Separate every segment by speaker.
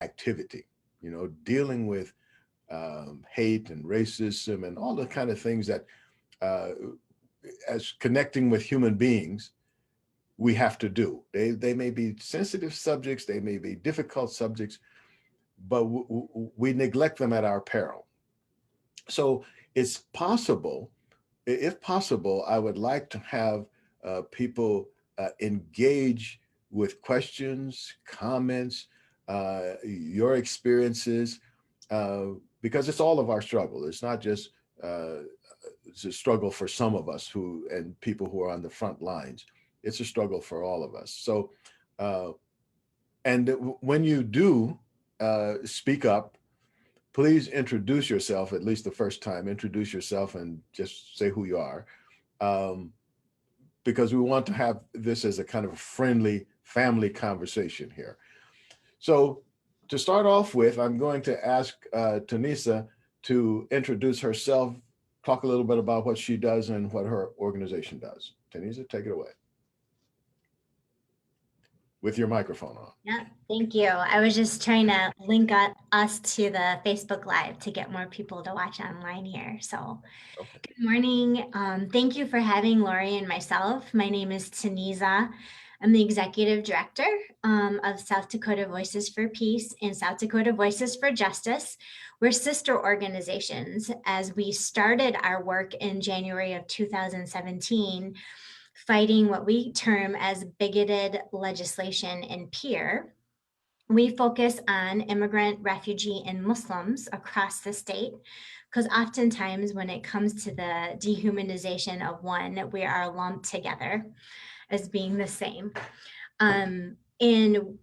Speaker 1: activity, dealing with hate and racism and all the kind of things that, uh, as connecting with human beings, we have to do. They may be sensitive subjects, they may be difficult subjects, but we neglect them at our peril. So it's possible, if possible, I would like to have people engage with questions, comments, your experiences, uh, because it's all of our struggle. It's not just uh, it's a struggle for some of us who and people who are on the front lines. It's a struggle for all of us. So, uh, and when you do speak up, please introduce yourself at least the first time. Introduce yourself and just say who you are, um, because we want to have this as a kind of a friendly family conversation here. So, to start off with, I'm going to ask Taneeza to introduce herself, talk a little bit about what she does and what her organization does. Taneeza, take it away with your microphone on.
Speaker 2: Yeah, thank you. I was just trying to link us to the Facebook Live to get more people to watch online here. So,
Speaker 1: Okay.
Speaker 2: good morning. Thank you for having Lori and myself. My name is Taneeza. I'm the executive director of South Dakota Voices for Peace and South Dakota Voices for Justice. We're sister organizations. As we started our work in January of 2017, fighting what we term as bigoted legislation in peer. We focus on immigrant, refugee, and Muslims across the state because oftentimes when it comes to the dehumanization of one, we are lumped together as being the same. And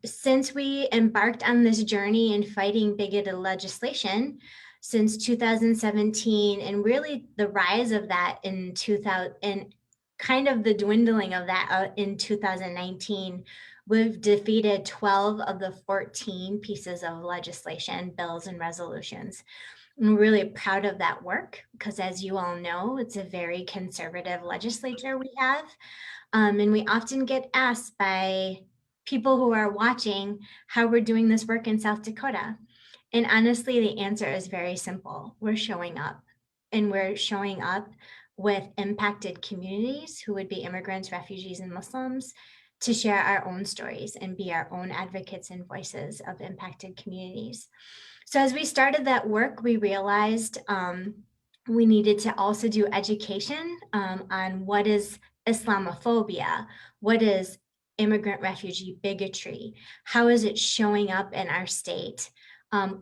Speaker 2: since we embarked on this journey in fighting bigoted legislation since 2017, and really the rise of that in 2000 and kind of the dwindling of that in 2019, we've defeated 12 of the 14 pieces of legislation, bills, and resolutions. I'm really proud of that work because, as you all know, it's a very conservative legislature we have. And we often get asked by people who are watching how we're doing this work in South Dakota. And honestly, the answer is very simple. We're showing up, and we're showing up with impacted communities who would be immigrants, refugees, and Muslims to share our own stories and be our own advocates and voices of impacted communities. So as we started that work, we realized we needed to also do education on what is Islamophobia, what is immigrant refugee bigotry, how is it showing up in our state,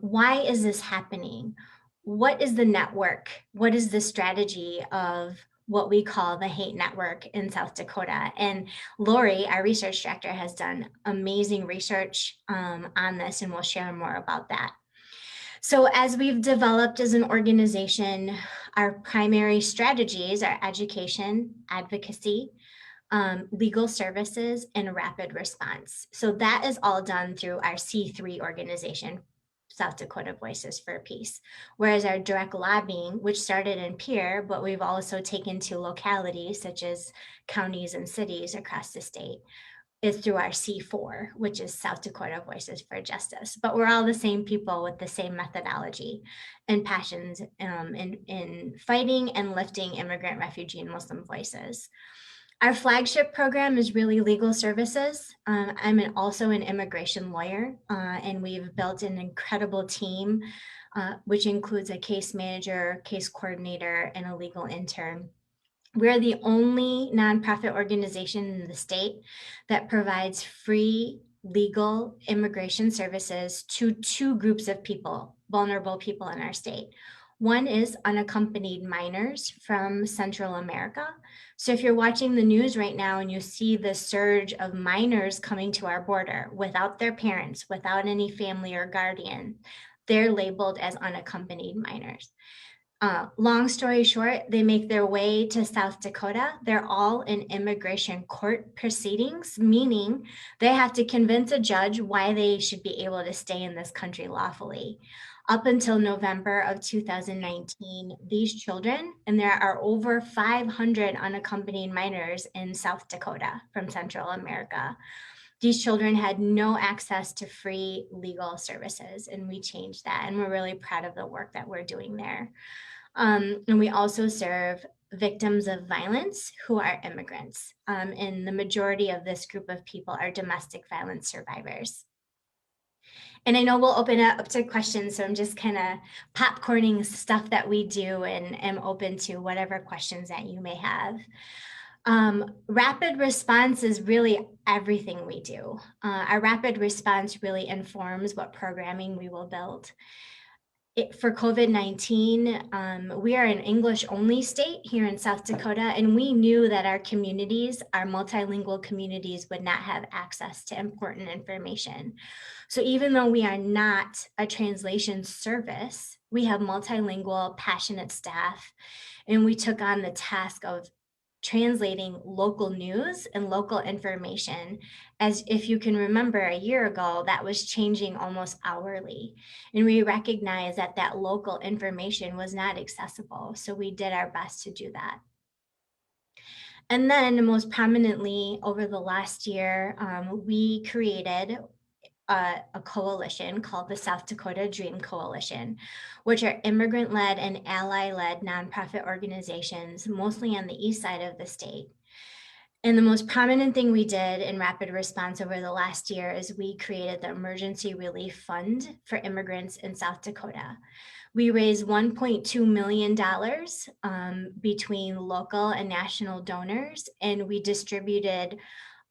Speaker 2: why is this happening, what is the network, what is the strategy of what we call the hate network in South Dakota. And Lori, our research director, has done amazing research on this, and we'll share more about that. So, as we've developed as an organization, our primary strategies are education, advocacy, legal services, and rapid response. So, that is all done through our C3 organization, South Dakota Voices for Peace. Whereas our direct lobbying, which started in Pierre, but we've also taken to localities such as counties and cities across the state, is through our C4, which is South Dakota Voices for Justice. But we're all the same people with the same methodology and passions in fighting and lifting immigrant, refugee, and Muslim voices. Our flagship program is really legal services. Also an immigration lawyer, and we've built an incredible team, which includes a case manager, case coordinator, and a legal intern. We're the only nonprofit organization in the state that provides free legal immigration services to two groups of people, vulnerable people in our state. One is unaccompanied minors from Central America. So if you're watching the news right now and you see the surge of minors coming to our border without their parents, without any family or guardian, they're labeled as unaccompanied minors. Long story short, they make their way to South Dakota. They're all in immigration court proceedings, meaning they have to convince a judge why they should be able to stay in this country lawfully. Up until November of 2019, these children, and there are over 500 unaccompanied minors in South Dakota from Central America, These children had no access to free legal services, and we changed that. And we're really proud of the work that we're doing there. And we also serve victims of violence who are immigrants. And the majority of this group of people are domestic violence survivors. And I know we'll open it up to questions, so I'm just kind of popcorning stuff that we do and am open to whatever questions that you may have. Rapid response is really everything we do. Our rapid response really informs what programming we will build. For COVID-19, we are an English only state here in South Dakota, and we knew that our communities, our multilingual communities, would not have access to important information. So even though we are not a translation service, we have multilingual, passionate staff, and we took on the task of translating local news and local information. As if you can remember, a year ago, that was changing almost hourly. And we recognized that that local information was not accessible. So we did our best to do that. And then, most prominently, over the last year, we created a coalition called the South Dakota Dream Coalition, which are immigrant-led and ally-led nonprofit organizations, mostly on the east side of the state. And the most prominent thing we did in rapid response over the last year is we created the Emergency Relief Fund for immigrants in South Dakota. We raised $1.2 million between local and national donors, and we distributed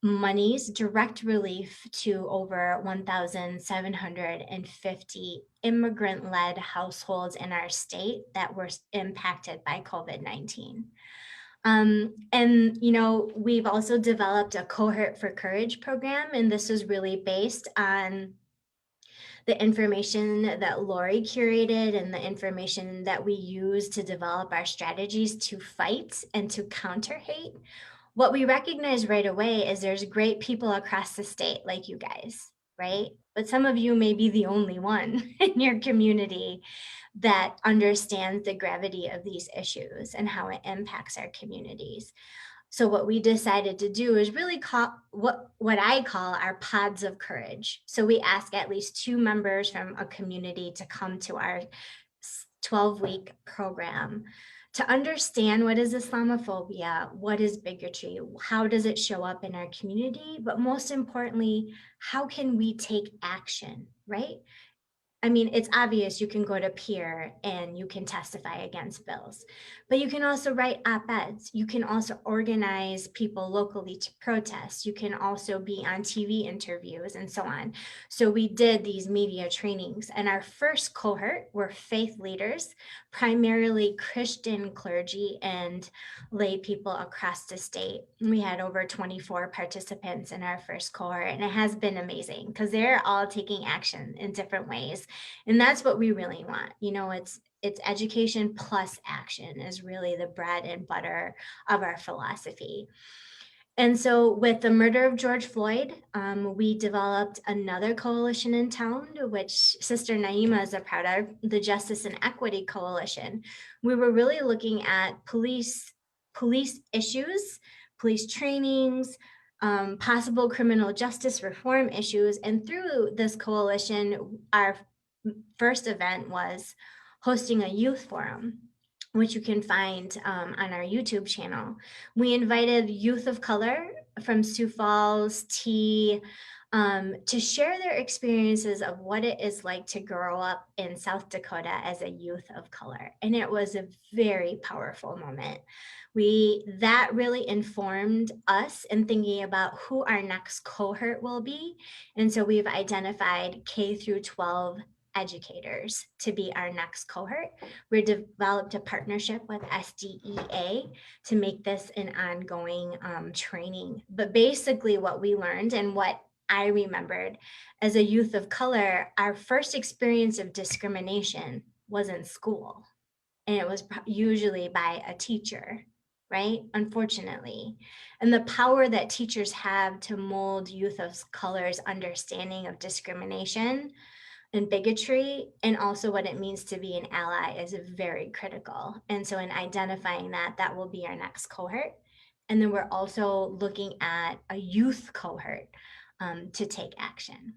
Speaker 2: monies, direct relief to over 1,750 immigrant-led households in our state that were impacted by COVID-19. And, we've also developed a Cohort for Courage program, and this is really based on the information that Lori curated and the information that we use to develop our strategies to fight and to counter hate. What we recognize right away is there's great people across the state like you guys, right? But some of you may be the only one in your community that understands the gravity of these issues and how it impacts our communities. So what we decided to do is really call what I call our pods of courage. So we ask at least 2 members from a community to come to our 12-week program to understand what is Islamophobia, what is bigotry, how does it show up in our community, but most importantly, how can we take action, right? I mean, it's obvious you can go to peer and you can testify against bills, but you can also write op-eds. You can also organize people locally to protest. You can also be on TV interviews and so on. So we did these media trainings, and our first cohort were faith leaders, primarily Christian clergy and lay people across the state. We had over 24 participants in our first cohort, and it has been amazing because they're all taking action in different ways. And that's what we really want. It's education plus action is really the bread and butter of our philosophy. And so with the murder of George Floyd, we developed another coalition in town, which Sister Naima is a part of, the Justice and Equity Coalition. We were really looking at police issues, police trainings, possible criminal justice reform issues. And through this coalition, our first event was hosting a youth forum, which you can find on our YouTube channel. We invited youth of color from Sioux Falls, to share their experiences of what it is like to grow up in South Dakota as a youth of color. And it was a very powerful moment. That really informed us in thinking about who our next cohort will be. And so we've identified K through 12 educators to be our next cohort. We developed a partnership with SDEA to make this an ongoing training. But basically what we learned and what I remembered as a youth of color, our first experience of discrimination was in school. And it was usually by a teacher, right? Unfortunately. And the power that teachers have to mold youth of color's understanding of discrimination and bigotry, and also what it means to be an ally, is very critical. And so in identifying that will be our next cohort. And then we're also looking at a youth cohort. to take action.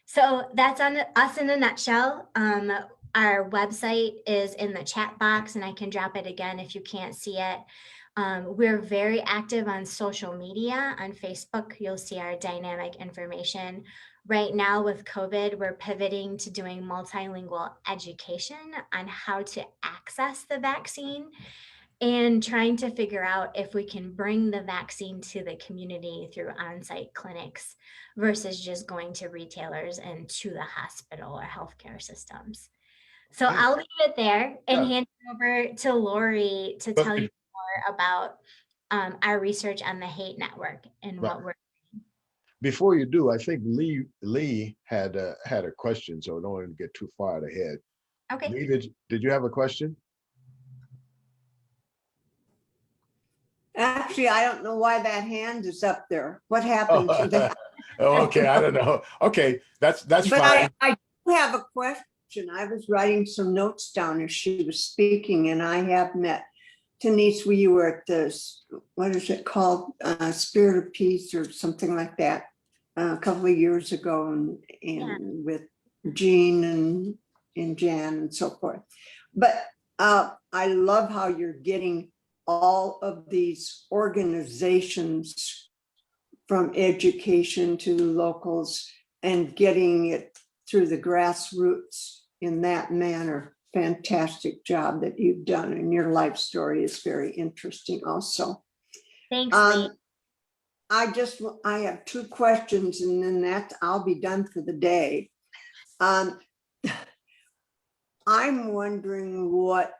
Speaker 2: So that's on us in a nutshell. Our website is in the chat box, and I can drop it again if you can't see it. We're very active on social media. On Facebook, you'll see our dynamic information. Right now with COVID, we're pivoting to doing multilingual education on how to access the vaccine and trying to figure out if we can bring the vaccine to the community through on-site clinics versus just going to retailers and to the hospital or healthcare systems. So
Speaker 1: Hey,
Speaker 2: I'll leave it there and
Speaker 1: yeah.
Speaker 2: hand it over to Lori to
Speaker 1: But
Speaker 2: tell you more about our research on the hate network and
Speaker 1: right.
Speaker 2: what we're.
Speaker 1: Before you do, I think Lee had a question, so I don't want to get too far ahead.
Speaker 2: Okay.
Speaker 1: Lee, did you have a question?
Speaker 3: Actually, I don't know why that hand is up there. What
Speaker 1: Oh,
Speaker 3: happened to that?
Speaker 1: okay, I don't know. Okay, that's
Speaker 3: But
Speaker 1: fine.
Speaker 3: I do have a question. I was writing some notes down as she was speaking, and I have met Taneeza. You were at this, what is it called? Spirit of Peace or something like that a couple of years ago, and
Speaker 2: Yeah.
Speaker 3: with Jean and Jan and so forth. But I love how you're getting all of these organizations from education to locals and getting it through the grassroots in that manner. Fantastic job that you've done, and your life story is very interesting also.
Speaker 2: Thanks, Lee.
Speaker 3: I have two questions, and then I'll be done for the day. I'm wondering what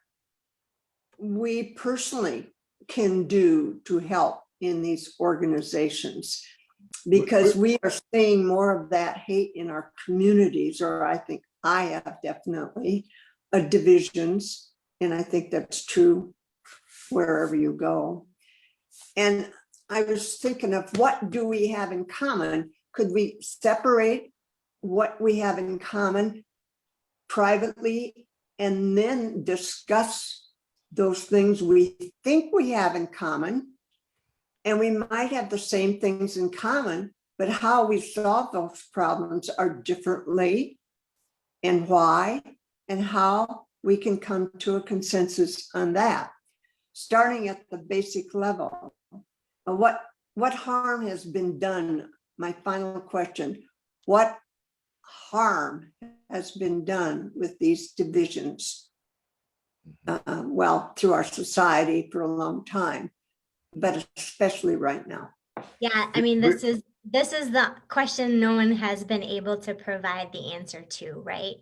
Speaker 3: we personally can do to help in these organizations, because we are seeing more of that hate in our communities, or I think I have definitely divisions, and I think that's true wherever you go. And I was thinking of, what do we have in common? Could we separate what we have in common privately and then discuss those things we think we have in common? And we might have the same things in common, but how we solve those problems are differently, and why, and how we can come to a consensus on that, starting at the basic level. What harm has been done? My final question: what harm has been done with these divisions? Well, through our society for a long time, but especially right now.
Speaker 2: Yeah, I mean, this is the question no one has been able to provide the answer to, right?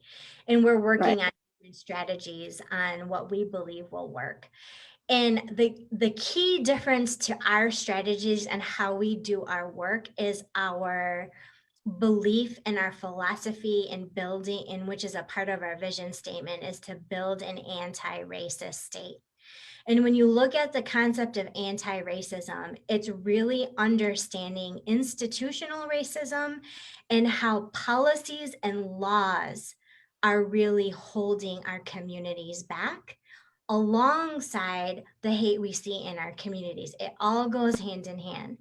Speaker 2: And we're working on strategies on what we believe will work. And the key difference to our strategies and how we do our work is our belief and our philosophy in building, in which is a part of our vision statement, is to build an anti-racist state. And when you look at the concept of anti-racism, it's really understanding institutional racism and how policies and laws are really holding our communities back, alongside the hate we see in our communities. It all goes hand in hand.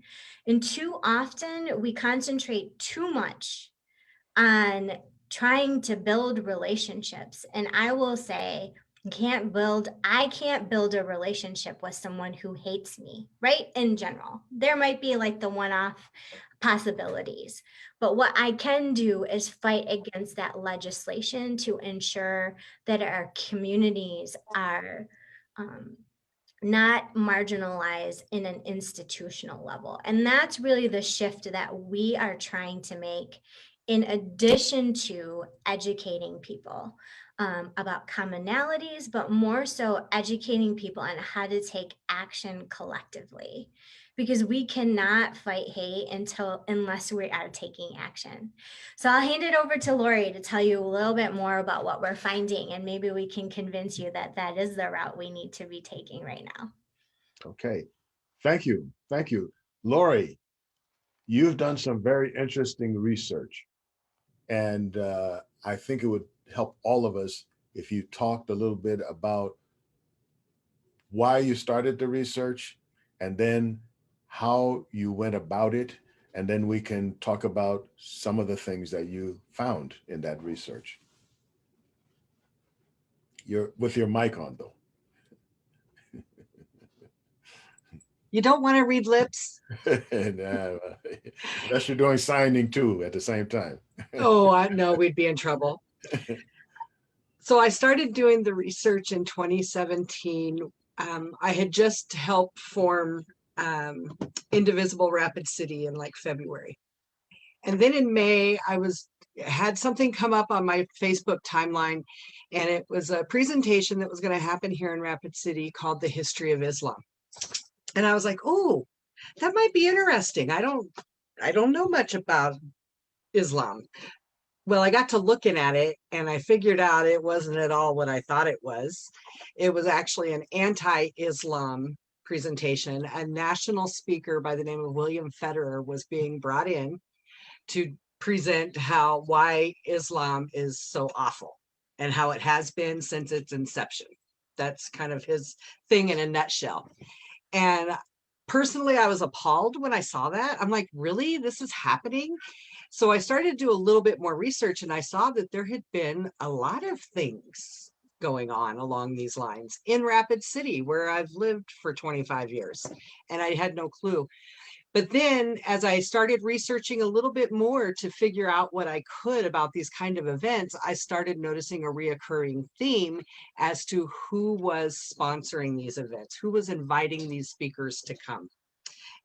Speaker 2: And too often we concentrate too much on trying to build relationships. And I will say, I can't build a relationship with someone who hates me, right? In general, there might be like the one-off possibilities, but what I can do is fight against that legislation to ensure that our communities are not marginalized in an institutional level. And that's really the shift that we are trying to make, in addition to educating people about commonalities, but more so educating people on how to take action collectively, because we cannot fight hate unless we are taking action. So I'll hand it over to Lori to tell you a little bit more about what we're finding, and maybe we can convince you that that is the route we need to be taking right now.
Speaker 1: Okay, thank you. Lori, you've done some very interesting research, and I think it would help all of us if you talked a little bit about why you started the research, and then how you went about it, and then we can talk about some of the things that you found in that research. You're with your mic on, though.
Speaker 4: You don't want to read lips.
Speaker 1: And, unless you're doing signing too at the same time.
Speaker 4: Oh, I know we'd be in trouble. So I started doing the research in 2017. I had just helped form Indivisible Rapid City in like February. And then in May, had something come up on my Facebook timeline, and it was a presentation that was going to happen here in Rapid City called The History of Islam. And I was like, oh, that might be interesting. I don't know much about Islam. Well, I got to looking at it and I figured out it wasn't at all what I thought it was. It was actually an anti-Islam presentation. A national speaker by the name of William Federer was being brought in to present why Islam is so awful and how it has been since its inception. That's kind of his thing in a nutshell. And personally, I was appalled when I saw that. I'm like, really? This is happening? So I started to do a little bit more research, and I saw that there had been a lot of things going on along these lines in Rapid City, where I've lived for 25 years, and I had no clue. But then as I started researching a little bit more to figure out what I could about these kind of events, I started noticing a reoccurring theme as to who was sponsoring these events, who was inviting these speakers to come.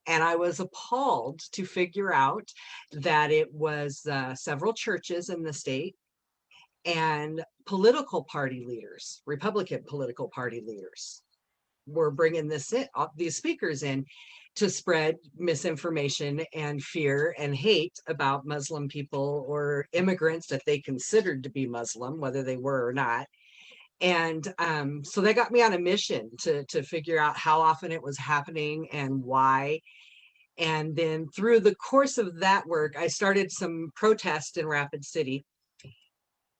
Speaker 4: And I was appalled to figure out that it was several churches in the state and political party leaders, Republican political party leaders, were bringing these speakers in to spread misinformation and fear and hate about Muslim people or immigrants that they considered to be Muslim, whether they were or not. And so they got me on a mission to figure out how often it was happening and why. And then through the course of that work, I started some protests in Rapid City.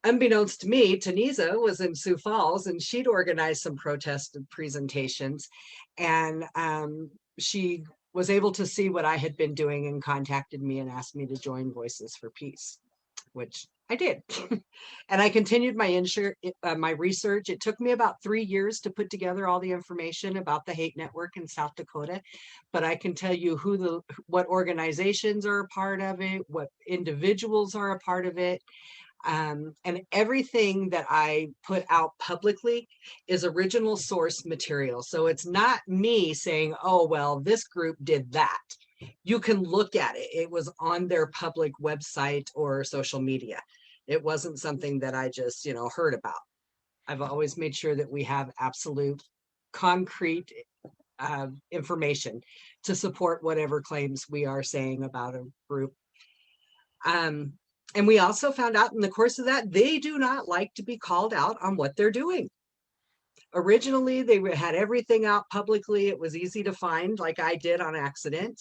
Speaker 4: Unbeknownst to me, Taneeza was in Sioux Falls, and she'd organized some protest presentations. And she was able to see what I had been doing and contacted me and asked me to join Voices for Peace, which I did. And I continued my research. It took me about 3 years to put together all the information about the hate network in South Dakota, but I can tell you what organizations are a part of it, what individuals are a part of it. And everything that I put out publicly is original source material. So it's not me saying, oh, well, this group did that. You can look at it. It was on their public website or social media. It wasn't something that I just, heard about. I've always made sure that we have absolute concrete information to support whatever claims we are saying about a group. And we also found out in the course of that, they do not like to be called out on what they're doing. Originally, they had everything out publicly. It was easy to find, like I did on accident.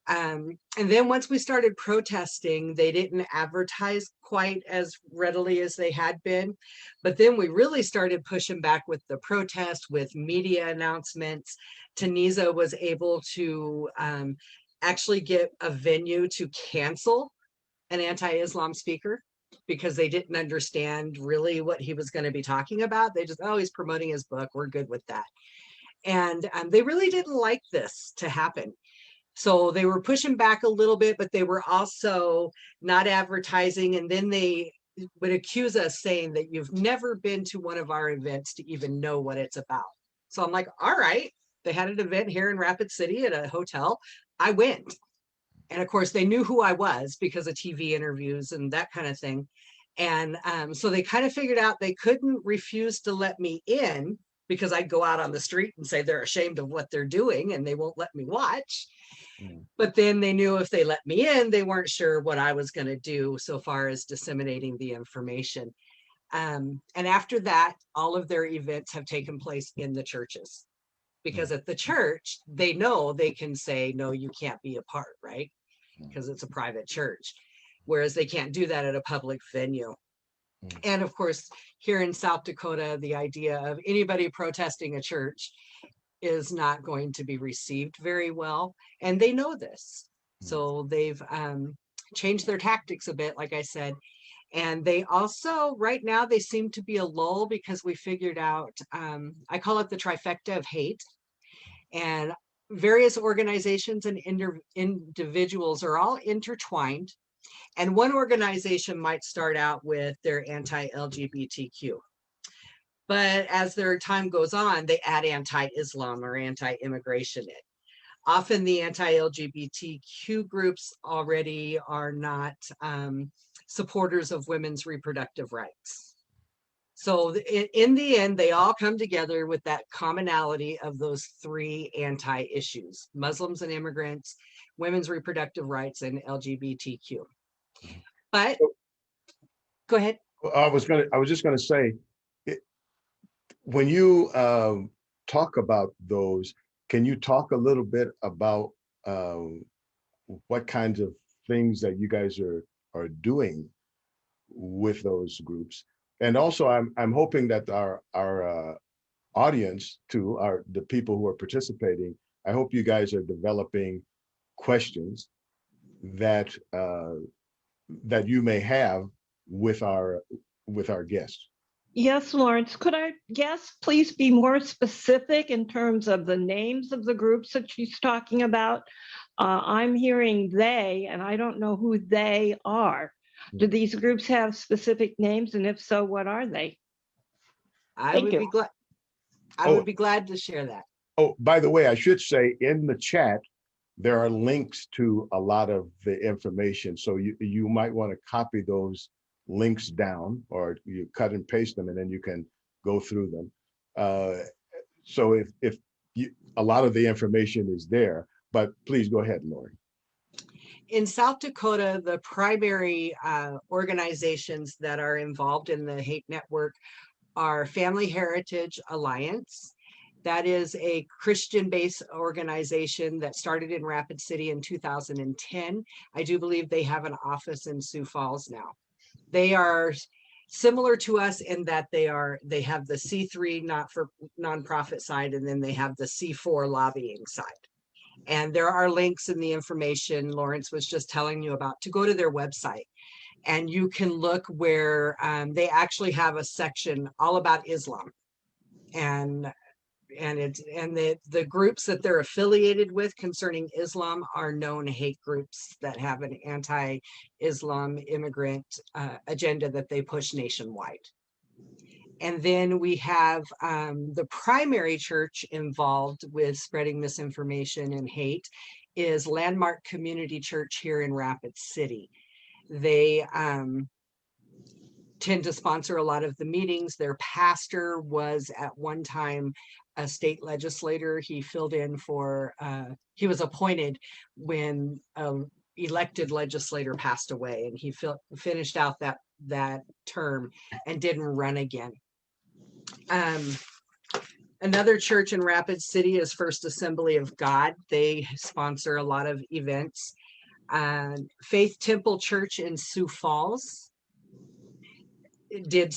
Speaker 4: And then once we started protesting, they didn't advertise quite as readily as they had been. But then we really started pushing back with the protest, with media announcements. Taneeza was able to actually get a venue to cancel an anti-Islam speaker because they didn't understand really what he was going to be talking about. They just, oh, he's promoting his book. We're good with that. And they really didn't like this to happen. So they were pushing back a little bit, but they were also not advertising. And then they would accuse us saying that you've never been to one of our events to even know what it's about. So I'm like, all right. They had an event here in Rapid City at a hotel. I went. And of course, they knew who I was because of TV interviews and that kind of thing. And so they kind of figured out they couldn't refuse to let me in because I'd go out on the street and say they're ashamed of what they're doing and they won't let me watch. But then they knew if they let me in, they weren't sure what I was going to do so far as disseminating the information. And after that, all of their events have taken place in the churches. Because at the church, they know they can say, no, you can't be a part, right? Because it's a private church, whereas they can't do that at a public venue. And of course, here in South Dakota, the idea of anybody protesting a church is not going to be received very well. And they know this. So they've changed their tactics a bit, like I said. And they also, right now, they seem to be a lull because we figured out, I call it the trifecta of hate. And various organizations and individuals are all intertwined. And one organization might start out with their anti-LGBTQ. But as their time goes on, they add anti-Islam or anti-immigration in. Often the anti-LGBTQ groups already are not supporters of women's reproductive rights. So in the end, they all come together with that commonality of those three anti-issues: Muslims and immigrants, women's reproductive rights, and LGBTQ. But go ahead.
Speaker 1: I was just gonna say, when you talk about those, can you talk a little bit about what kinds of things that you guys are doing with those groups? And also, I'm hoping that our audience too, the people who are participating, I hope you guys are developing questions that that you may have with our guests.
Speaker 5: Yes, Lawrence, could I, yes, please be more specific in terms of the names of the groups that she's talking about? I'm hearing they, and I don't know who they are. Do these groups have specific names? And if so, what are they?
Speaker 4: I
Speaker 5: Thank
Speaker 4: would
Speaker 5: you.
Speaker 4: be glad. I would be glad to share that.
Speaker 1: Oh, by the way, I should say in the chat, there are links to a lot of the information. So you might want to copy those links down, or you cut and paste them, and then you can go through them. So if you, a lot of the information is there, but please go ahead, Lori.
Speaker 4: In South Dakota, the primary organizations that are involved in the hate network are Family Heritage Alliance. That is a Christian-based organization that started in Rapid City in 2010. I do believe they have an office in Sioux Falls now. They are similar to us in that they have the C3 nonprofit side, and then they have the C4 lobbying side. And there are links in the information Lawrence was just telling you about to go to their website. And you can look where they actually have a section all about Islam. And the groups that they're affiliated with concerning Islam are known hate groups that have an anti-Islam immigrant agenda that they push nationwide. And then we have the primary church involved with spreading misinformation and hate is Landmark Community Church here in Rapid City. They tend to sponsor a lot of the meetings. Their pastor was at one time a state legislator. He filled in for, he was appointed when an elected legislator passed away, and he finished out that term and didn't run again. Another church in Rapid City is First Assembly of God. They sponsor a lot of events. Faith Temple Church in Sioux Falls did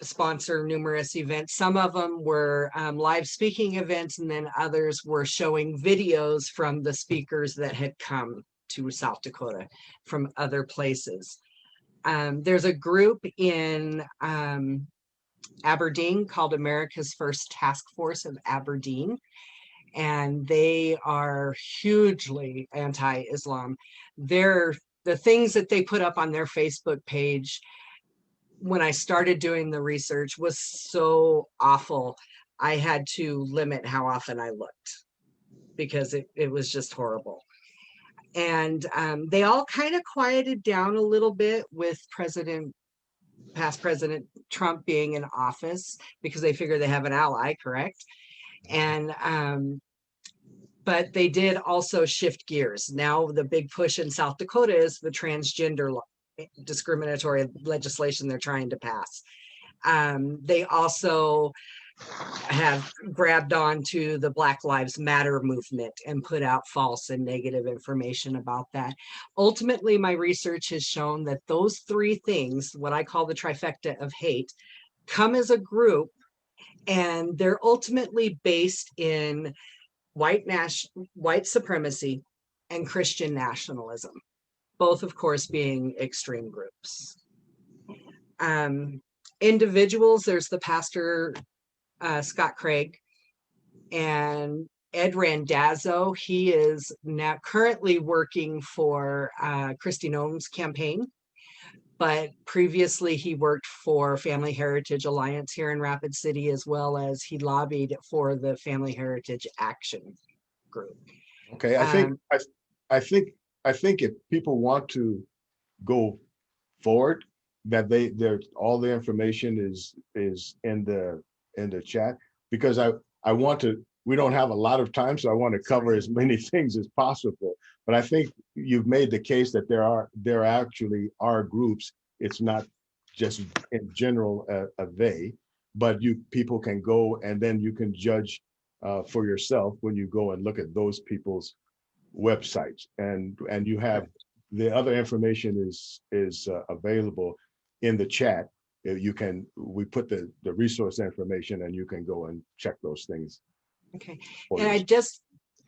Speaker 4: sponsor numerous events. Some of them were live speaking events, and then others were showing videos from the speakers that had come to South Dakota from other places. There's a group in Aberdeen called America's First Task Force of Aberdeen, and they are hugely anti-Islam. The things that they put up on their Facebook page when I started doing the research was so awful. I had to limit how often I looked because it was just horrible. And they all kind of quieted down a little bit with past President Trump being in office because they figure they have an ally, correct? And but they did also shift gears. Now the big push in South Dakota is the transgender discriminatory legislation they're trying to pass. They also have grabbed on to the Black Lives Matter movement and put out false and negative information about that. Ultimately, my research has shown that those three things, what I call the trifecta of hate, come as a group, and they're ultimately based in white supremacy, and Christian nationalism, both of course being extreme groups. Individuals, there's the pastor, Scott Craig, and Ed Randazzo. He is now currently working for Kristi Noem's campaign, but previously he worked for Family Heritage Alliance here in Rapid City, as well as he lobbied for the Family Heritage Action Group.
Speaker 1: Okay, I think if people want to go forward, that they're all the information is in the chat, because I want to, we don't have a lot of time, so I want to cover as many things as possible. But I think you've made the case that there actually are groups. It's not just in general a they, but people can go and then you can judge for yourself when you go and look at those people's websites, and you have the other information is available in the chat. We put the resource information and you can go and check those things.
Speaker 4: Okay, and I just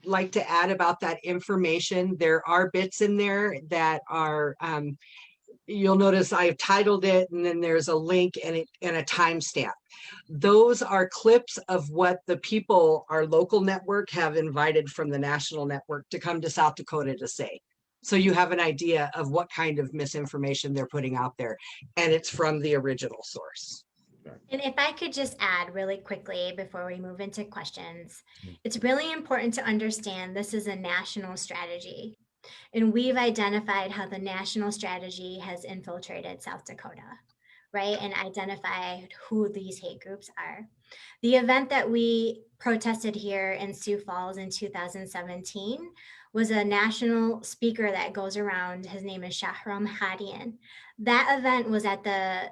Speaker 4: like to add about that information. There are bits in there that are, you'll notice I've titled it, and then there's a link and a timestamp. Those are clips of what the people, our local network, have invited from the national network to come to South Dakota to say. So you have an idea of what kind of misinformation they're putting out there, and it's from the original source.
Speaker 2: And if I could just add really quickly before we move into questions, it's really important to understand this is a national strategy. And we've identified how the national strategy has infiltrated South Dakota, right? And identified who these hate groups are. The event that we protested here in Sioux Falls in 2017 was a national speaker that goes around. His name is Shahram Hadian. That event was at the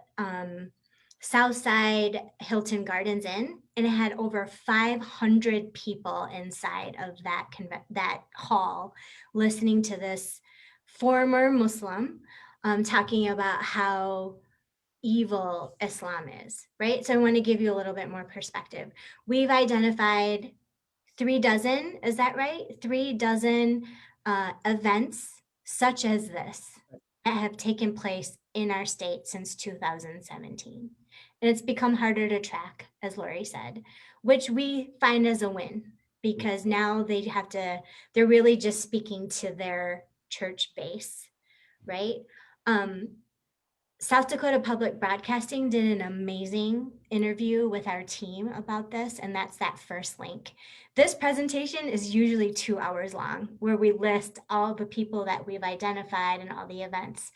Speaker 2: Southside Hilton Gardens Inn, and it had over 500 people inside of that hall listening to this former Muslim talking about how evil Islam is, right? So I want to give you a little bit more perspective. We've identified 36, is that right? 36 events such as this that have taken place in our state since 2017. And it's become harder to track, as Lori said, which we find as a win, because now they're really just speaking to their church base, right? South Dakota Public Broadcasting did an amazing interview with our team about this, and that's that first link. This presentation is usually 2 hours long, where we list all the people that we've identified and all the events.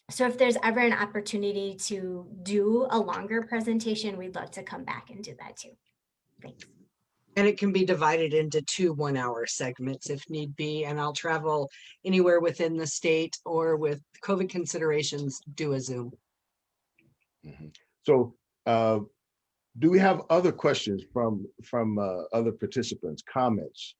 Speaker 2: So if there's ever an opportunity to do a longer presentation, we'd love to come back and do that too. Thanks.
Speaker 4: And it can be divided into 2 1-hour segments if need be. And I'll travel anywhere within the state, or with COVID considerations, do a Zoom.
Speaker 1: Mm-hmm. So do we have other questions from other participants, comments?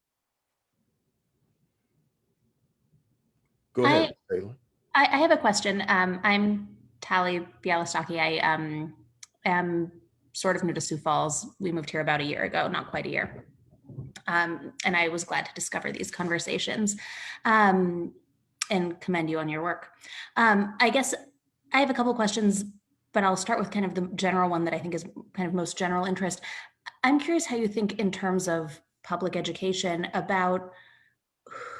Speaker 1: Go ahead, Taylor.
Speaker 6: I have a question. I'm Tali Bialystocki. I am sort of new to Sioux Falls. We moved here about a year ago, not quite a year. And I was glad to discover these conversations and commend you on your work. I guess I have a couple questions, but I'll start with kind of the general one that I think is kind of most general interest. I'm curious how you think in terms of public education about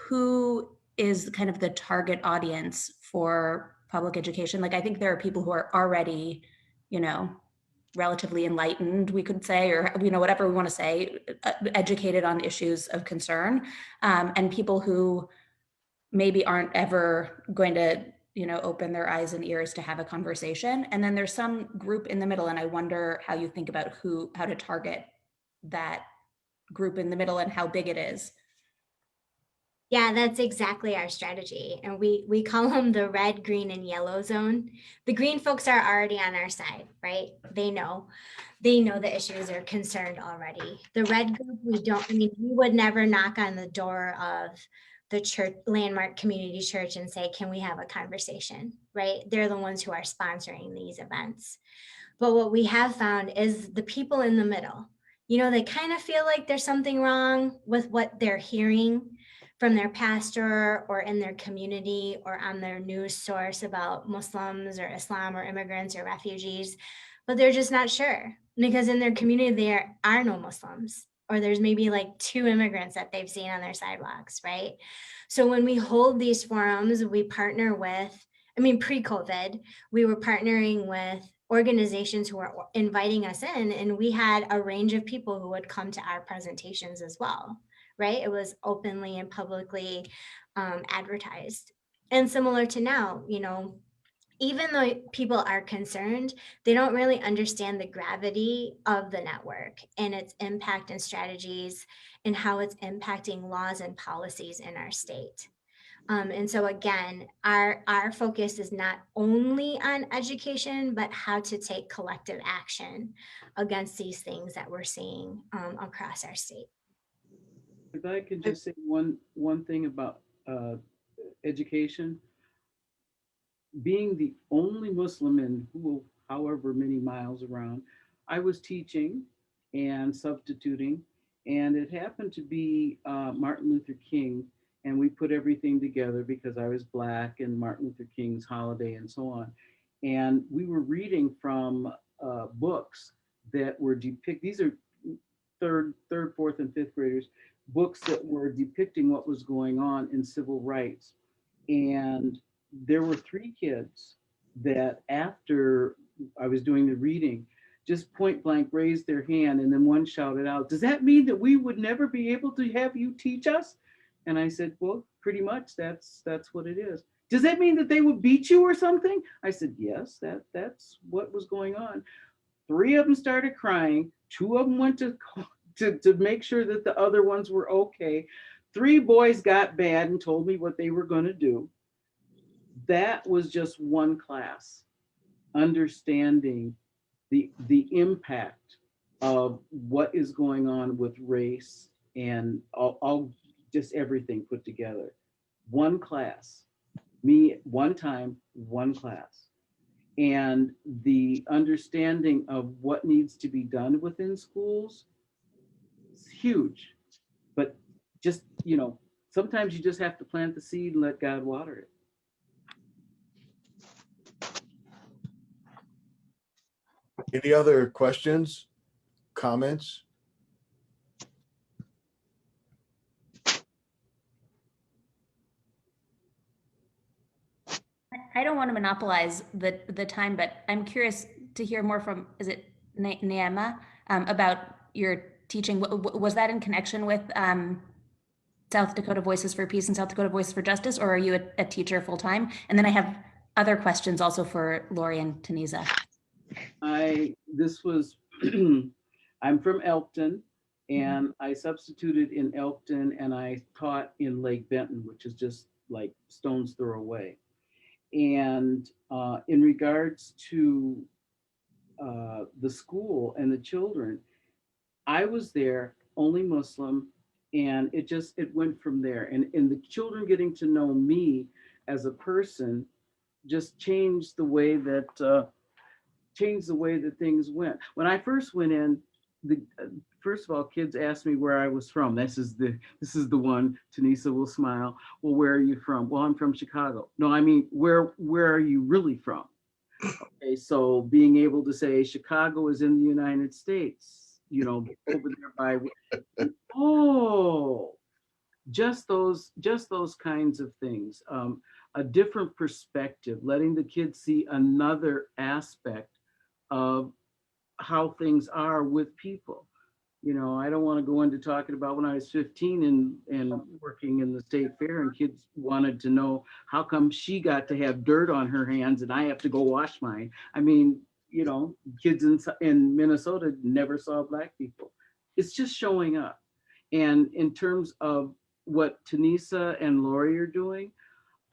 Speaker 6: who is kind of the target audience for public education. Like, I think there are people who are already, relatively enlightened, we could say, or, whatever we want to say, educated on issues of concern, and people who maybe aren't ever going to, open their eyes and ears to have a conversation. And then there's some group in the middle, and I wonder how you think about how to target that group in the middle and how big it is.
Speaker 2: Yeah, that's exactly our strategy. And we call them the red, green, and yellow zone. The green folks are already on our side, right? They know the issues are concerned already. The red group, we would never knock on the door of the church, Landmark Community Church, and say, can we have a conversation, right? They're the ones who are sponsoring these events. But what we have found is the people in the middle, they kind of feel like there's something wrong with what they're hearing from their pastor or in their community or on their news source about Muslims or Islam or immigrants or refugees, but they're just not sure because in their community there are no Muslims, or there's maybe like 2 immigrants that they've seen on their sidewalks, right? So when we hold these forums, we partner with, I mean, pre-COVID, we were partnering with organizations who were inviting us in, and we had a range of people who would come to our presentations as well, right? It was openly and publicly advertised. And similar to now, you know, even though people are concerned, they don't really understand the gravity of the network and its impact and strategies and how it's impacting laws and policies in our state. And so again, our focus is not only on education, but how to take collective action against these things that we're seeing across our state.
Speaker 7: If I could just say one thing about education. Being the only Muslim in however many miles around, I was teaching and substituting, and it happened to be Martin Luther King, and we put everything together because I was Black and Martin Luther King's holiday and so on. And we were reading from books that were these are third, fourth, and fifth graders, books that were depicting what was going on in civil rights. And there were 3 kids that after I was doing the reading, just point blank raised their hand, and then one shouted out, "Does that mean that we would never be able to have you teach us?" And I said, "Well, pretty much that's what it is." "Does that mean that they would beat you or something?" I said, "Yes, that's what was going on." 3 of them started crying. 2 of them went to make sure that the other ones were okay. 3 boys got bad and told me what they were going to do. That was just one class, understanding the impact of what is going on with race and all just everything put together. One class, me, one time, one class. And the understanding of what needs to be done within schools is huge. But just, you know, sometimes you just have to plant the seed and let God water it.
Speaker 1: Any other questions, comments?
Speaker 6: I don't want to monopolize the time, but I'm curious to hear more from, is it Neema, about your teaching. Was that in connection with South Dakota Voices for Peace and South Dakota Voices for Justice, or are you a teacher full time? And then I have other questions also for Lori and Taneeza.
Speaker 7: I'm from Elkton, and I substituted in Elkton, and I taught in Lake Benton, which is just like stone's throw away. And in regards to the school and the children, I was there, only Muslim, and it went from there. And the children getting to know me as a person just changed the way that things went. When I first went in, first of all, kids asked me where I was from. This is the one. Taneeza will smile. "Well, where are you from?" "Well, I'm from Chicago." "No, I mean, where are you really from?" Okay, so being able to say Chicago is in the United States, you know, over there by, oh, just those kinds of things. A different perspective, letting the kids see another aspect of how things are with people. You know, I don't want to go into talking about when I was 15 and working in the state fair, and kids wanted to know how come she got to have dirt on her hands and I have to go wash mine. I mean, you know, kids in Minnesota never saw Black people. It's just showing up. And in terms of what Taneeza and Lori are doing,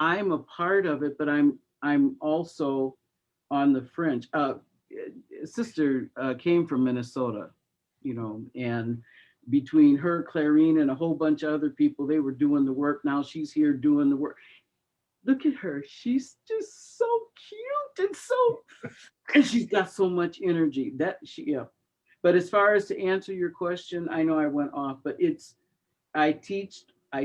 Speaker 7: I'm a part of it, but I'm also on the fringe. Sister came from Minnesota, you know, and between her, Clarine, and a whole bunch of other people, they were doing the work. Now she's here doing the work. Look at her. She's just so cute and she's got so much energy. Yeah. But as far as to answer your question, I know I went off, but I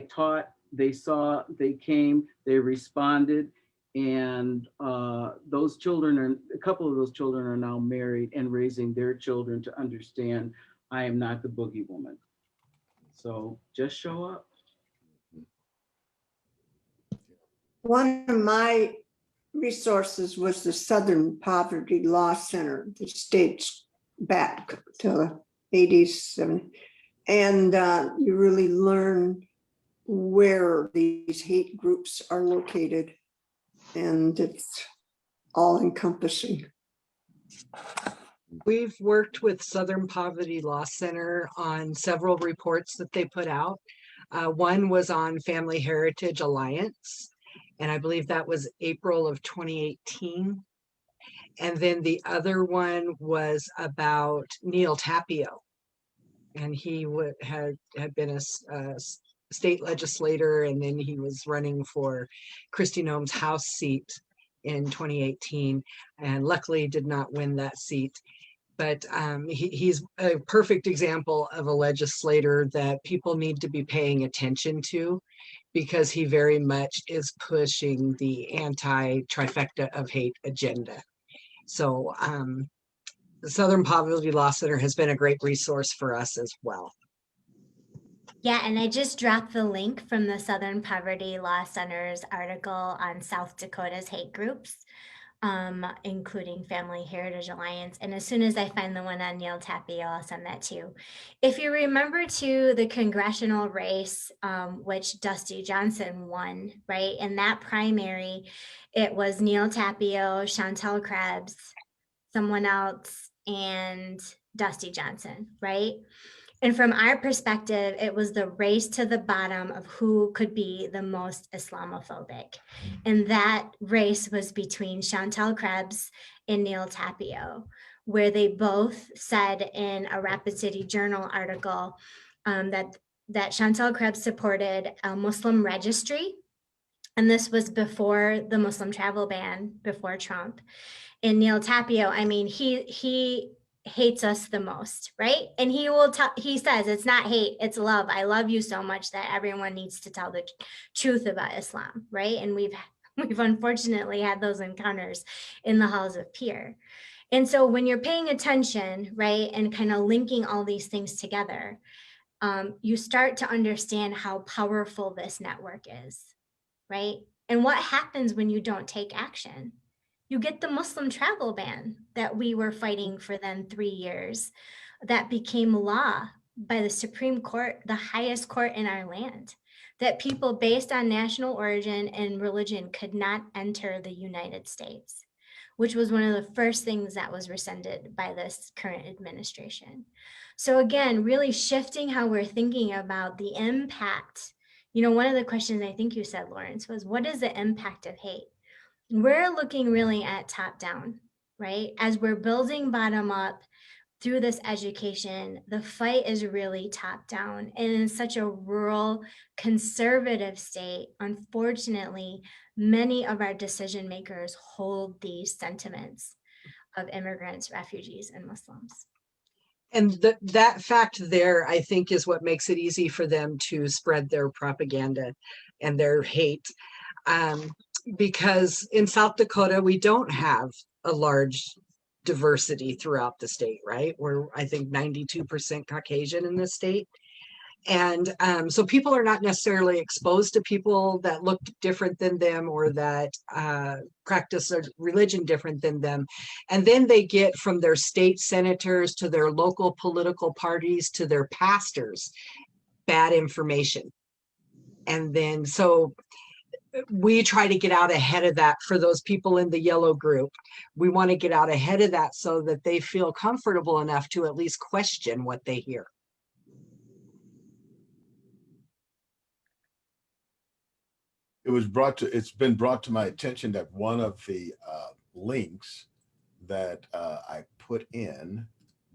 Speaker 7: taught they came, they responded, and those children a couple of those children are now married and raising their children to understand I am not the boogie woman. So just show up.
Speaker 3: One of my resources was the Southern Poverty Law Center, the state's back to the 80s, 70s. And you really learn where these hate groups are located. And it's all encompassing.
Speaker 4: We've worked with Southern Poverty Law Center on several reports that they put out. One was on Family Heritage Alliance, and I believe that was April of 2018. And then the other one was about Neil Tapio, and he had been a state legislator, and then he was running for Kristi Noem's House seat in 2018, and luckily did not win that seat. But he's a perfect example of a legislator that people need to be paying attention to, because he very much is pushing the anti-trifecta of hate agenda. So the Southern Poverty Law Center has been a great resource for us as well.
Speaker 2: Yeah, and I just dropped the link from the Southern Poverty Law Center's article on South Dakota's hate groups, including Family Heritage Alliance. And as soon as I find the one on Neil Tapio, I'll send that to you. If you remember to the congressional race, which Dusty Johnson won, right? In that primary, it was Neil Tapio, Chantel Krebs, someone else, and Dusty Johnson, right? And from our perspective, it was the race to the bottom of who could be the most Islamophobic. And that race was between Chantel Krebs and Neil Tapio, where they both said in a Rapid City Journal article that Chantel Krebs supported a Muslim registry. And this was before the Muslim travel ban, before Trump. And Neil Tapio, I mean, he hates us the most, right? And he says it's not hate, it's love. I love you so much that everyone needs to tell the truth about Islam, right? And we've unfortunately had those encounters in the halls of Peer. And so when you're paying attention, right, and kind of linking all these things together, you start to understand how powerful this network is, right? And what happens when you don't take action? You get the Muslim travel ban that we were fighting for then 3 years, that became law by the Supreme Court, the highest court in our land, that people based on national origin and religion could not enter the United States, which was one of the first things that was rescinded by this current administration. So again, really shifting how we're thinking about the impact. You know, one of the questions I think you said, Lawrence, was what is the impact of hate? We're looking really at top down, right? As we're building bottom up through this education, the fight is really top down. And in such a rural, conservative state, unfortunately, many of our decision makers hold these sentiments of immigrants, refugees, and Muslims.
Speaker 4: And that fact there, I think, is what makes it easy for them to spread their propaganda and their hate. Because in South Dakota, we don't have a large diversity throughout the state, right? We're, I think, 92% Caucasian in this state. And so people are not necessarily exposed to people that look different than them or that practice a religion different than them. And then they get from their state senators to their local political parties to their pastors bad information. And then so we try to get out ahead of that for those people in the yellow group. We want to get out ahead of that so that they feel comfortable enough to at least question what they hear.
Speaker 1: It's been brought to my attention that one of the links that I put in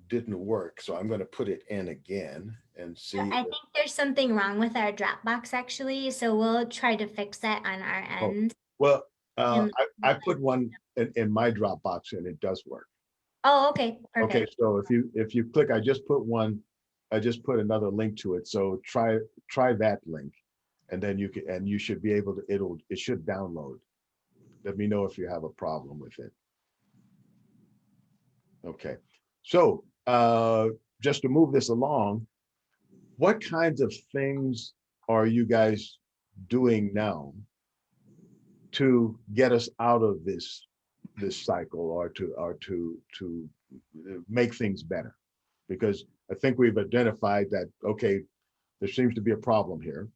Speaker 1: didn't work. So I'm going to put it in again and see.
Speaker 2: I think there's something wrong with our Dropbox actually. So we'll try to fix that on our end.
Speaker 1: Well, I put one in my Dropbox and it does work.
Speaker 2: Oh, okay. Perfect.
Speaker 1: Okay, so if you click, I just put another link to it. So try that link. and then you should be able to, it should download. Let me know if you have a problem with it. Okay, so just to move this along, what kinds of things are you guys doing now to get us out of this cycle, or to make things better? Because I think we've identified that, okay, there seems to be a problem here.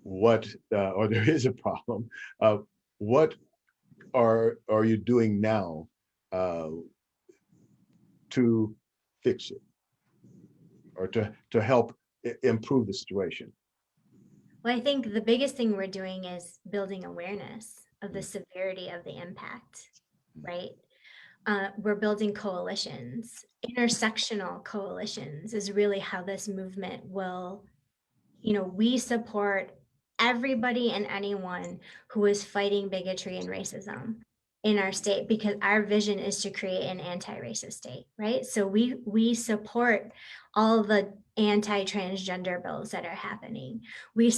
Speaker 1: What or there is a problem. What are you doing now to fix it, or to help improve the situation?
Speaker 2: Well, I think the biggest thing we're doing is building awareness of the severity of the impact, right? We're building coalitions. Intersectional coalitions is really how this movement will, we support everybody and anyone who is fighting bigotry and racism in our state, because our vision is to create an anti-racist state, right? So we support all the anti-transgender bills that are happening. We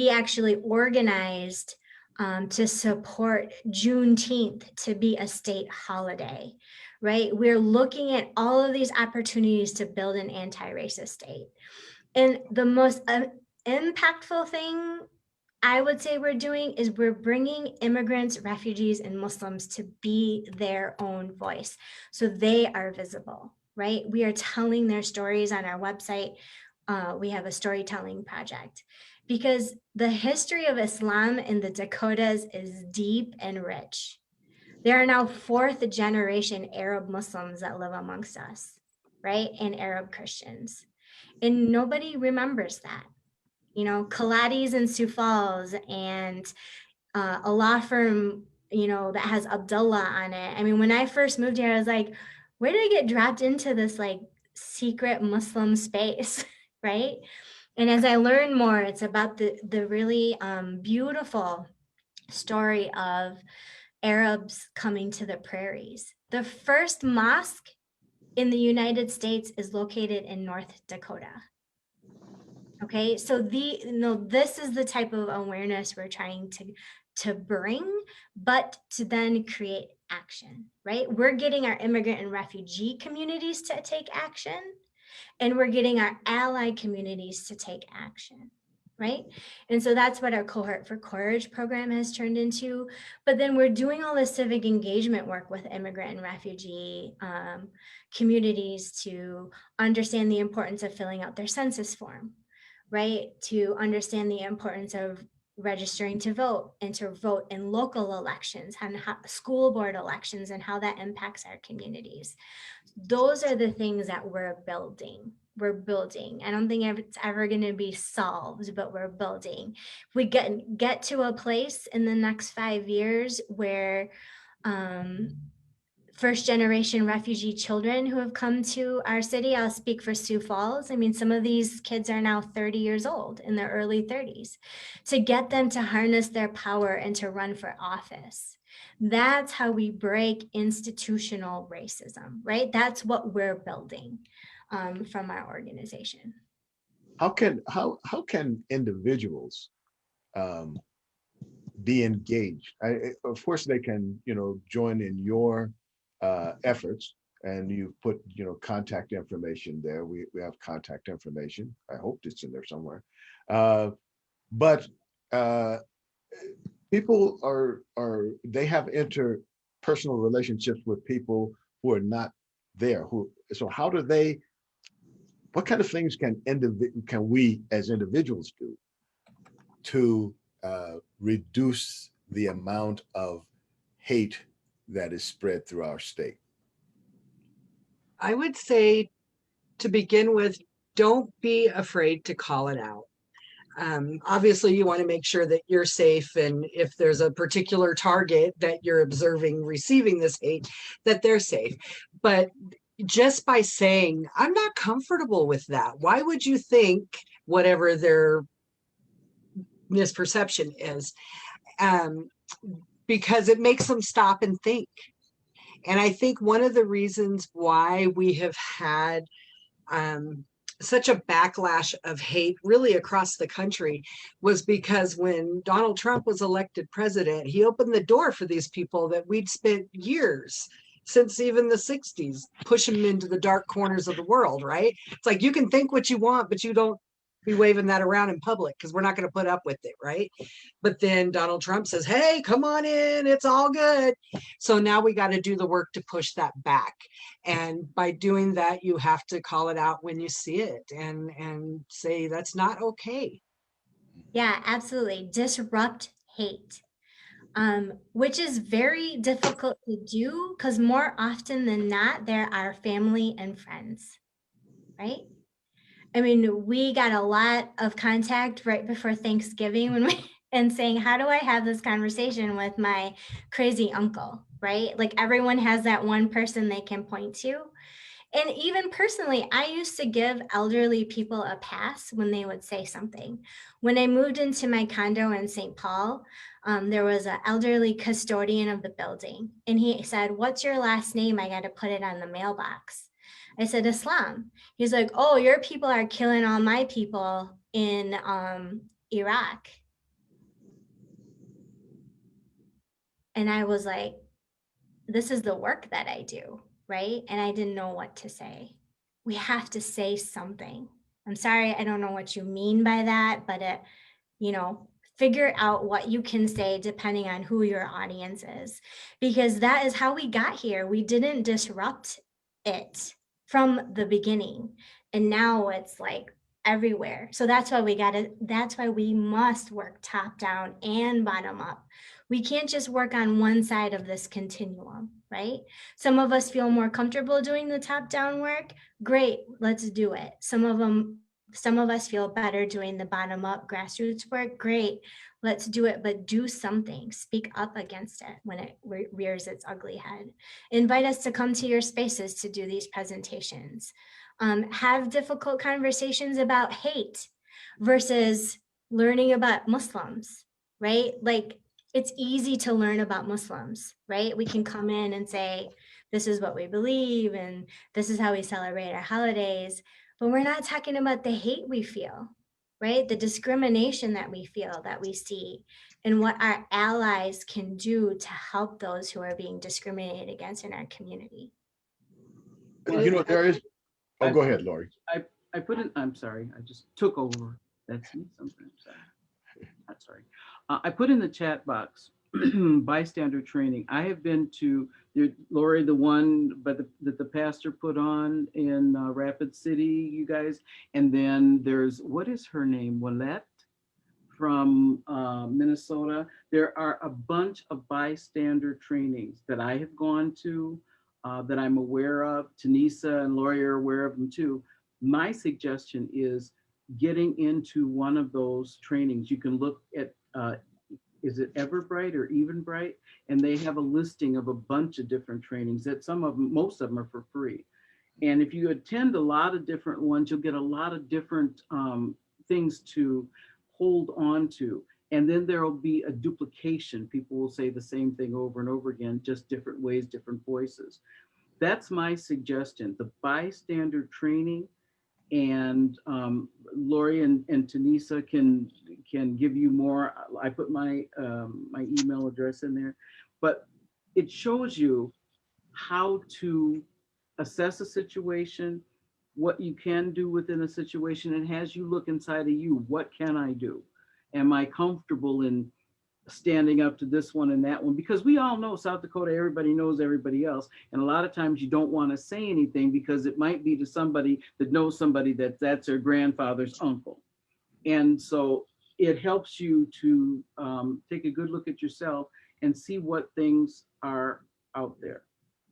Speaker 2: actually organized to support Juneteenth to be a state holiday, right? We're looking at all of these opportunities to build an anti-racist state. And the most impactful thing I would say we're doing is we're bringing immigrants, refugees, and Muslims to be their own voice, so they are visible, right? We are telling their stories on our website. We have a storytelling project, because the history of Islam in the Dakotas is deep and rich. There are now 4th generation Arab Muslims that live amongst us, right? And Arab Christians. And nobody remembers that. Kaladi's in Sioux Falls, and a law firm, that has Abdullah on it. I mean, when I first moved here, I was like, where did I get dropped into this like secret Muslim space, right? And as I learned more, it's about the really beautiful story of Arabs coming to the prairies. The first mosque in the United States is located in North Dakota. Okay, so this is the type of awareness we're trying to bring, but to then create action, right? We're getting our immigrant and refugee communities to take action, and we're getting our ally communities to take action, right? And so that's what our Cohort for Courage program has turned into. But then we're doing all this civic engagement work with immigrant and refugee communities to understand the importance of filling out their census form, right? To understand the importance of registering to vote, and to vote in local elections and school board elections, and how that impacts our communities. Those are the things that we're building. I don't think it's ever going to be solved, but we're building. If we get to a place in the next 5 years where first generation refugee children who have come to our city, I'll speak for Sioux Falls. I mean, some of these kids are now 30 years old, in their early 30s, to get them to harness their power and to run for office. That's how we break institutional racism, right? That's what we're building from our organization.
Speaker 1: How can individuals be engaged? Of course, they can, join in your efforts, and you put, contact information there. We have contact information. I hope it's in there somewhere. But people they have interpersonal relationships with people who are not there. So how do they? What kind of things can we as individuals do to reduce the amount of hate that is spread through our state?
Speaker 4: I would say, to begin with, don't be afraid to call it out. Obviously, you want to make sure that you're safe, and if there's a particular target that you're observing receiving this hate, that they're safe. But just by saying, I'm not comfortable with that, why would you think whatever their misperception is? Because it makes them stop and think. And I think one of the reasons why we have had such a backlash of hate really across the country was because when Donald Trump was elected president, he opened the door for these people that we'd spent years, since even the 60s, pushing them into the dark corners of the world, right? It's like, you can think what you want, but you don't be waving that around in public because we're not going to put up with it, right? But then Donald Trump says, hey, come on in, it's all good. So now we got to do the work to push that back. And by doing that, you have to call it out when you see it and say that's not okay.
Speaker 2: Yeah, absolutely. Disrupt hate, which is very difficult to do because more often than not, there are family and friends, right? I mean, we got a lot of contact right before Thanksgiving when we and saying, how do I have this conversation with my crazy uncle, right? Like everyone has that one person they can point to. And even personally, I used to give elderly people a pass when they would say something. When I moved into my condo in St. Paul, there was an elderly custodian of the building. And he said, what's your last name? I got to put it on the mailbox. I said, Islam. He's like, oh, your people are killing all my people in Iraq. And I was like, this is the work that I do, right? And I didn't know what to say. We have to say something. I'm sorry, I don't know what you mean by that, but figure out what you can say depending on who your audience is, because that is how we got here. We didn't disrupt it from the beginning. And now it's like everywhere. So that's why we must work top down and bottom up. We can't just work on one side of this continuum, right? Some of us feel more comfortable doing the top down work. Great, let's do it. Some of us feel better doing the bottom up grassroots work. Great, let's do it, but do something. Speak up against it when it rears its ugly head. Invite us to come to your spaces to do these presentations. Have difficult conversations about hate versus learning about Muslims, right? Like, it's easy to learn about Muslims, right? We can come in and say, this is what we believe and this is how we celebrate our holidays, but we're not talking about the hate we feel, right? The discrimination that we feel, that we see, and what our allies can do to help those who are being discriminated against in our community.
Speaker 1: There is, oh, go ahead, Lori.
Speaker 7: I put in, I'm sorry, I just took over. That's me sometimes. I'm sorry. I put in the chat box bystander training. I have been to Lori, the one that the pastor put on in Rapid City, you guys. And then there's, what is her name? Willette from Minnesota. There are a bunch of bystander trainings that I have gone to that I'm aware of. Taneeza and Lori are aware of them too. My suggestion is getting into one of those trainings. You can look at, is it Everbright or Evenbright? And they have a listing of a bunch of different trainings that most of them are for free. And if you attend a lot of different ones, you'll get a lot of different things to hold on to. And then there'll be a duplication. People will say the same thing over and over again, just different ways, different voices. That's my suggestion. The bystander training, and Lori and Taneeza can give you more. I put my my email address in there, but it shows you how to assess a situation, what you can do within a situation, and has you look inside of you. What can I do? Am I comfortable in standing up to this one and that one? Because we all know South Dakota, everybody knows everybody else. And a lot of times you don't want to say anything because it might be to somebody that knows somebody that's their grandfather's uncle. And so it helps you to take a good look at yourself and see what things are out there.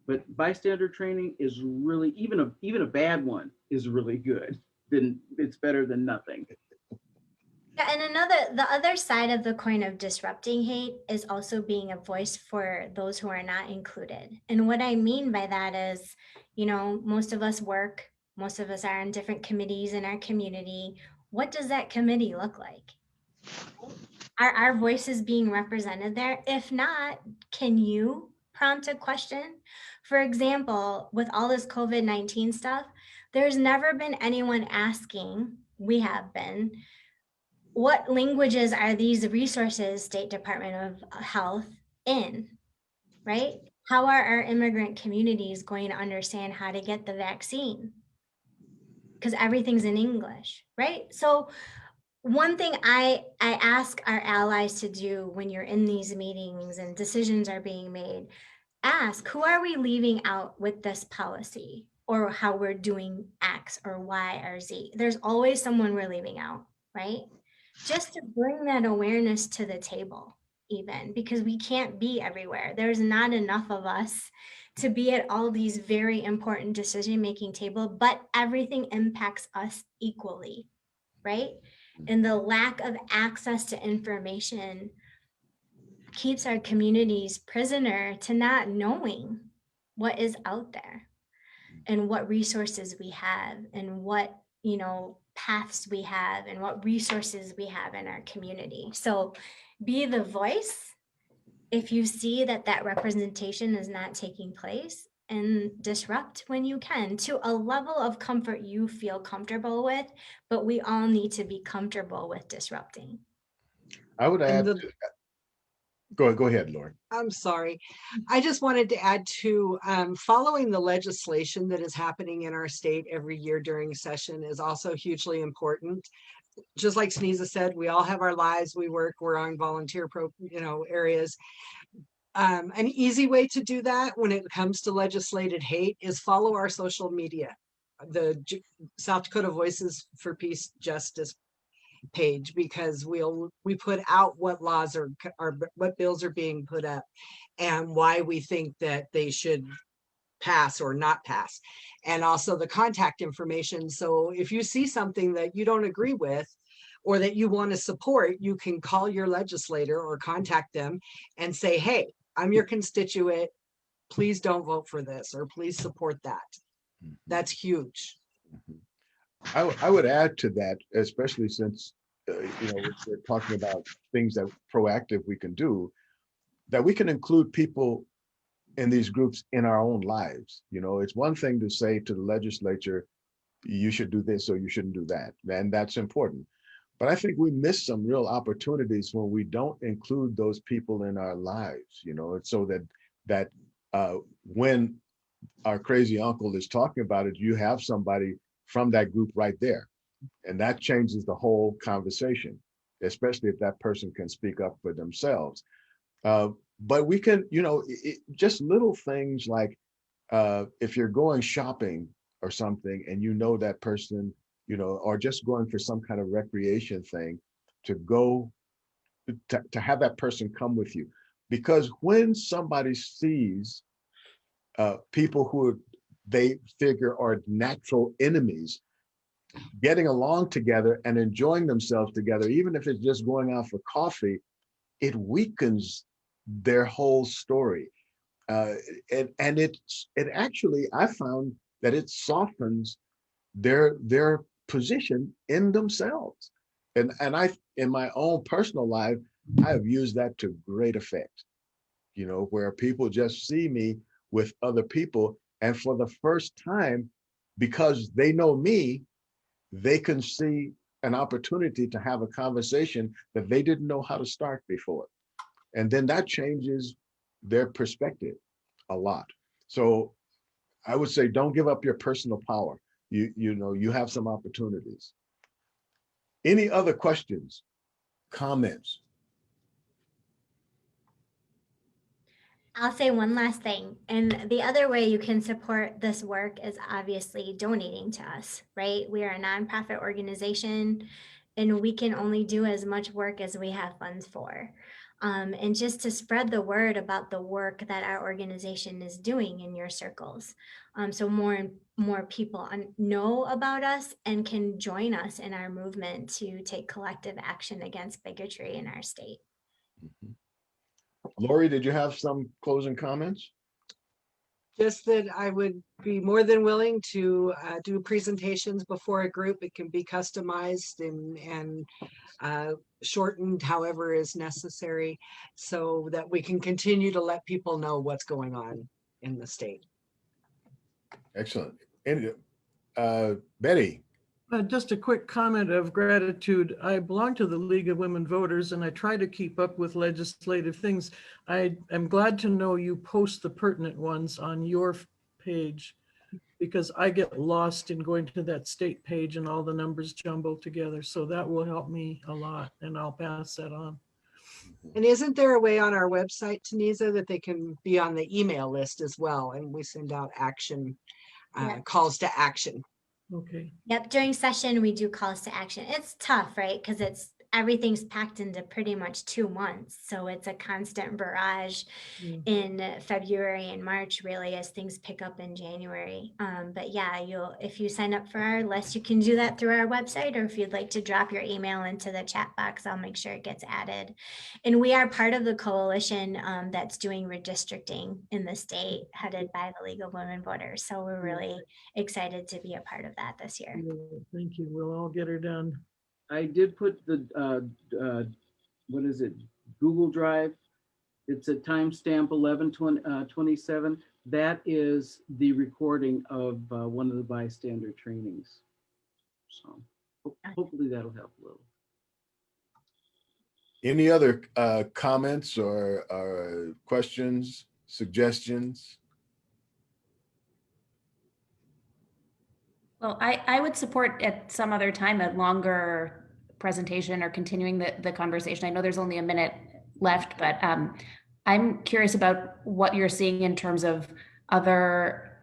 Speaker 7: But bystander training is really, even a bad one is really good. Then it's better than nothing.
Speaker 2: Yeah, and the other side of the coin of disrupting hate is also being a voice for those who are not included. And what I mean by that is, most of us work, most of us are in different committees in our community. What does that committee look like? Are our voices being represented there? If not, can you prompt a question For example, with all this COVID-19 stuff, there's never been anyone asking, we have been, what languages are these resources, State Department of Health, in, right? How are our immigrant communities going to understand how to get the vaccine? Because everything's in English, right? So one thing I ask our allies to do when you're in these meetings and decisions are being made, ask, who are we leaving out with this policy, or how we're doing X or Y or Z? There's always someone we're leaving out, right? Just to bring that awareness to the table, even because we can't be everywhere. There's not enough of us to be at all these very important decision-making table, but everything impacts us equally, right? And the lack of access to information keeps our communities prisoner to not knowing what is out there and what resources we have and what, you know, paths we have and what resources we have in our community. So be the voice if you see that that representation is not taking place, and disrupt when you can to a level of comfort you feel comfortable with, but we all need to be comfortable with disrupting.
Speaker 1: I would add,
Speaker 4: And
Speaker 1: go ahead, Lori.
Speaker 4: I'm sorry. I just wanted to add to following the legislation that is happening in our state every year during session is also hugely important. Just like Taneeza said, we all have our lives, we work, we're on volunteer areas. An easy way to do that when it comes to legislated hate is follow our social media. The South Dakota Voices for Peace Justice page, because we put out what laws are what bills are being put up and why we think that they should pass or not pass, and also the contact information. So if you see something that you don't agree with or that you want to support, you can call your legislator or contact them and say, hey, I'm your constituent, please don't vote for this, or please support that. That's huge.
Speaker 1: I would add to that, especially since we're talking about things that proactive we can do, that we can include people in these groups in our own lives. You know, it's one thing to say to the legislature, you should do this or you shouldn't do that, and that's important. But I think we miss some real opportunities when we don't include those people in our lives. You know, so that when our crazy uncle is talking about it, you have somebody from that group right there. And that changes the whole conversation, especially if that person can speak up for themselves. But we can, just little things like if you're going shopping or something and you know that person, or just going for some kind of recreation thing, to go to have that person come with you. Because when somebody sees people who they figure are natural enemies getting along together and enjoying themselves together, even if it's just going out for coffee, it weakens their whole story. And it actually, I found that it softens their position in themselves. And I, in my own personal life, I have used that to great effect, where people just see me with other people. And for the first time, because they know me, they can see an opportunity to have a conversation that they didn't know how to start before. And then that changes their perspective a lot. So I would say, don't give up your personal power. You have some opportunities. Any other questions, comments?
Speaker 2: I'll say one last thing. And the other way you can support this work is obviously donating to us, right? We are a nonprofit organization and we can only do as much work as we have funds for. And just to spread the word about the work that our organization is doing in your circles. So more and more people know about us and can join us in our movement to take collective action against bigotry in our state.
Speaker 1: Mm-hmm. Lori, did you have some closing comments?
Speaker 4: Just that I would be more than willing to do presentations before a group. It can be customized and shortened however is necessary, so that we can continue to let people know what's going on in the state.
Speaker 1: Excellent. And Betty.
Speaker 8: Just a quick comment of gratitude. I belong to the League of Women Voters and I try to keep up with legislative things. I am glad to know you post the pertinent ones on your page because I get lost in going to that state page and all the numbers jumble together. So that will help me a lot and I'll pass that on.
Speaker 4: And isn't there a way on our website, Taneeza, that they can be on the email list as well? And we send out action,
Speaker 2: Yeah.
Speaker 4: calls to action.
Speaker 8: Okay.
Speaker 2: Yep, during session, we do calls to action. It's tough, right? Because everything's packed into pretty much 2 months. So it's a constant barrage in February and March, really, as things pick up in January. But yeah, if you sign up for our list, you can do that through our website, or if you'd like to drop your email into the chat box, I'll make sure it gets added. And we are part of the coalition that's doing redistricting in the state, headed by the League of Women Voters. So we're really excited to be a part of that this year.
Speaker 8: Thank you. We'll all get her done.
Speaker 7: I did put the, what is it, Google Drive. It's a timestamp 11/27. That is the recording of one of the bystander trainings. So hopefully that'll help a little.
Speaker 1: Any other comments or questions, suggestions?
Speaker 6: Well, I would support at some other time a longer presentation or continuing the conversation. I know there's only a minute left, but I'm curious about what you're seeing in terms of other,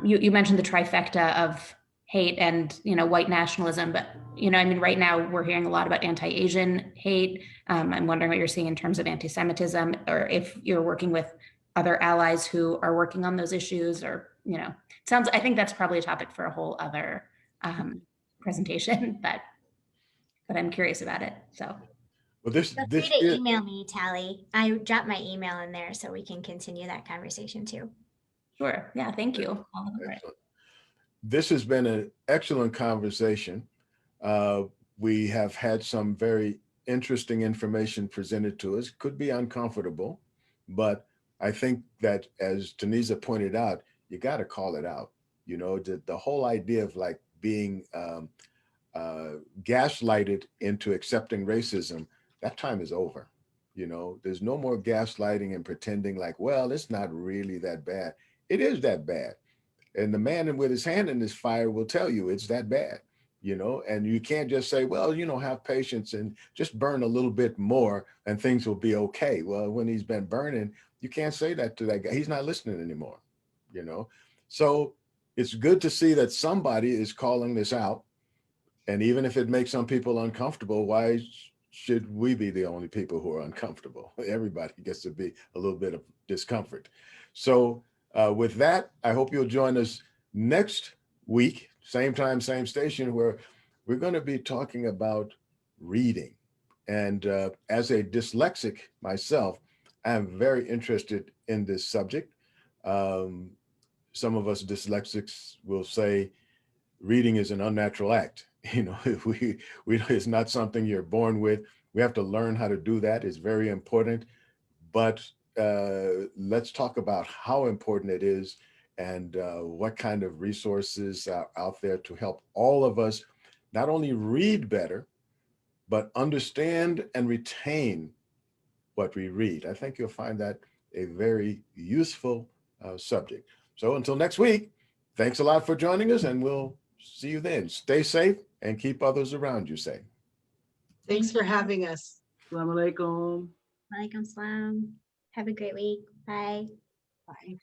Speaker 6: you mentioned the trifecta of hate and, white nationalism, but, I mean, right now we're hearing a lot about anti-Asian hate. I'm wondering what you're seeing in terms of anti-Semitism, or if you're working with other allies who are working on those issues, or, I think that's probably a topic for a whole other presentation, but I'm curious about it. So,
Speaker 1: Well, this
Speaker 2: Feel free to
Speaker 1: is
Speaker 2: email me, Tally. I dropped my email in there so we can continue that conversation too.
Speaker 6: sure. Yeah, thank you. I'll look for it.
Speaker 1: excellent. This has been an excellent conversation. We have had some very interesting information presented to us. Could be uncomfortable, but I think that, as Taneeza pointed out, you got to call it out. The whole idea of like being gaslighted into accepting racism, that time is over. There's no more gaslighting and pretending like, well, it's not really that bad. It is that bad. And the man with his hand in his fire will tell you it's that bad, and you can't just say, well, have patience and just burn a little bit more and things will be okay. Well, when he's been burning, you can't say that to that guy. He's not listening anymore, So it's good to see that somebody is calling this out. And even if it makes some people uncomfortable, why should we be the only people who are uncomfortable? Everybody gets to be a little bit of discomfort. So with that, I hope you'll join us next week, same time, same station, where we're going to be talking about reading. And as a dyslexic myself, I'm very interested in this subject. Some of us dyslexics will say reading is an unnatural act. It's not something you're born with. We have to learn how to do that. It's very important. But let's talk about how important it is and what kind of resources are out there to help all of us not only read better, but understand and retain what we read. I think you'll find that a very useful subject. So until next week, thanks a lot for joining us, and we'll see you then. Stay safe and keep others around you safe.
Speaker 4: Thanks for having us.
Speaker 7: Assalamu alaikum.
Speaker 2: Walaikum salam. Have a great week. Bye.
Speaker 4: Bye.